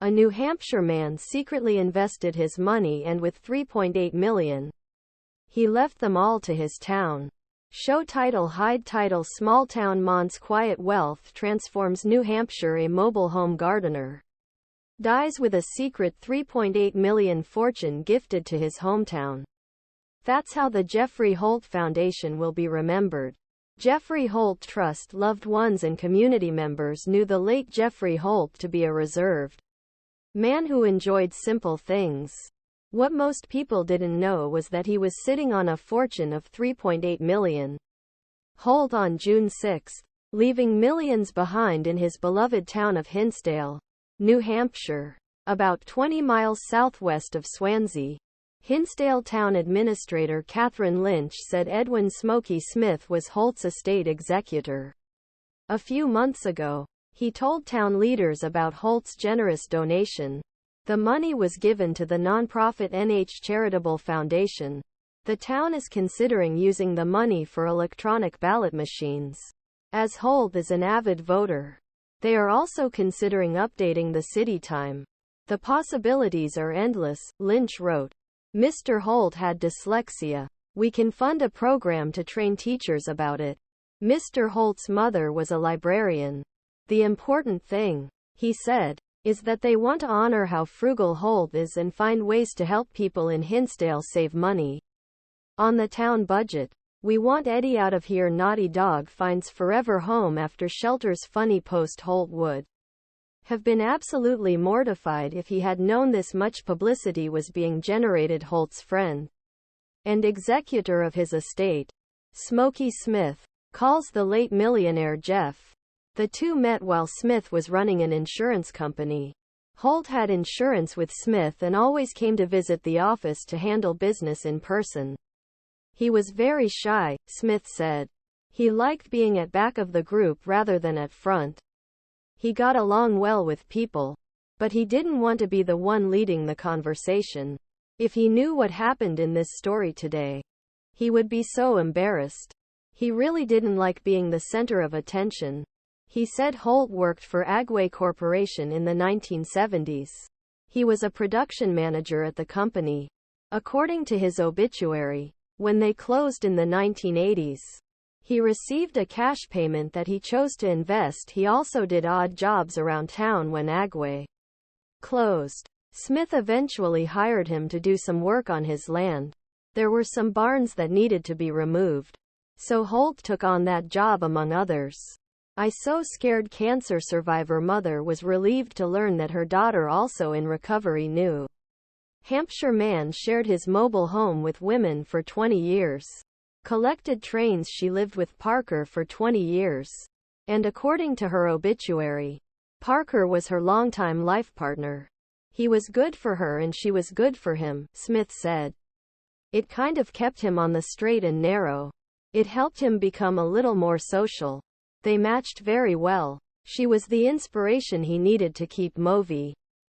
A New Hampshire man secretly invested his money and with $3.8 million, he left them all to his town. Show title Hide title Small town Mont's quiet wealth transforms New Hampshire. A mobile home gardener dies with a secret $3.8 million fortune gifted to his hometown. That's how the Jeffrey Holt Foundation will be remembered. Jeffrey Holt Trust loved ones and community members knew the late Jeffrey Holt to be a reserved man who enjoyed simple things. What most people didn't know was that he was sitting on a fortune of $3.8 million. Holt on June 6, leaving millions behind in his beloved town of Hinsdale, New Hampshire, about 20 miles southwest of Swansea. Hinsdale Town Administrator Catherine Lynch said Edwin "Smoky" Smith was Holt's estate executor. A few months ago, he told town leaders about Holt's generous donation. The money was given to the nonprofit NH Charitable Foundation. The town is considering using the money for electronic ballot machines, as Holt is an avid voter. They are also considering updating the city time. The possibilities are endless, Lynch wrote. Mr. Holt had dyslexia. We can fund a program to train teachers about it. Mr. Holt's mother was a librarian. The important thing, he said, is that they want to honor how frugal Holt is and find ways to help people in Hinsdale save money on the town budget. We want Eddie out of here. Naughty dog finds forever home after shelters. Funny post. Holt would have been absolutely mortified if he had known this much publicity was being generated. Holt's friend and executor of his estate, Smoky Smith, calls the late millionaire Jeff. The two met while Smith was running an insurance company. Holt had insurance with Smith and always came to visit the office to handle business in person. He was very shy, Smith said. He liked being at back of the group rather than at front. He got along well with people, but he didn't want to be the one leading the conversation. If he knew what happened in this story today, he would be so embarrassed. He really didn't like being the center of attention. He said Holt worked for Agway Corporation in the 1970s. He was a production manager at the company. According to his obituary, when they closed in the 1980s, he received a cash payment that he chose to invest. He also did odd jobs around town when Agway closed. Smith eventually hired him to do some work on his land. There were some barns that needed to be removed, so Holt took on that job among others. I so scared cancer survivor mother was relieved to learn that her daughter also in recovery. New Hampshire man shared his mobile home with women for 20 years. Collected trains. She lived with Parker for 20 years. And according to her obituary, Parker was her longtime life partner. He was good for her and she was good for him, Smith said. It kind of kept him on the straight and narrow. It helped him become a little more social. They matched very well. She was the inspiration he needed to keep moving.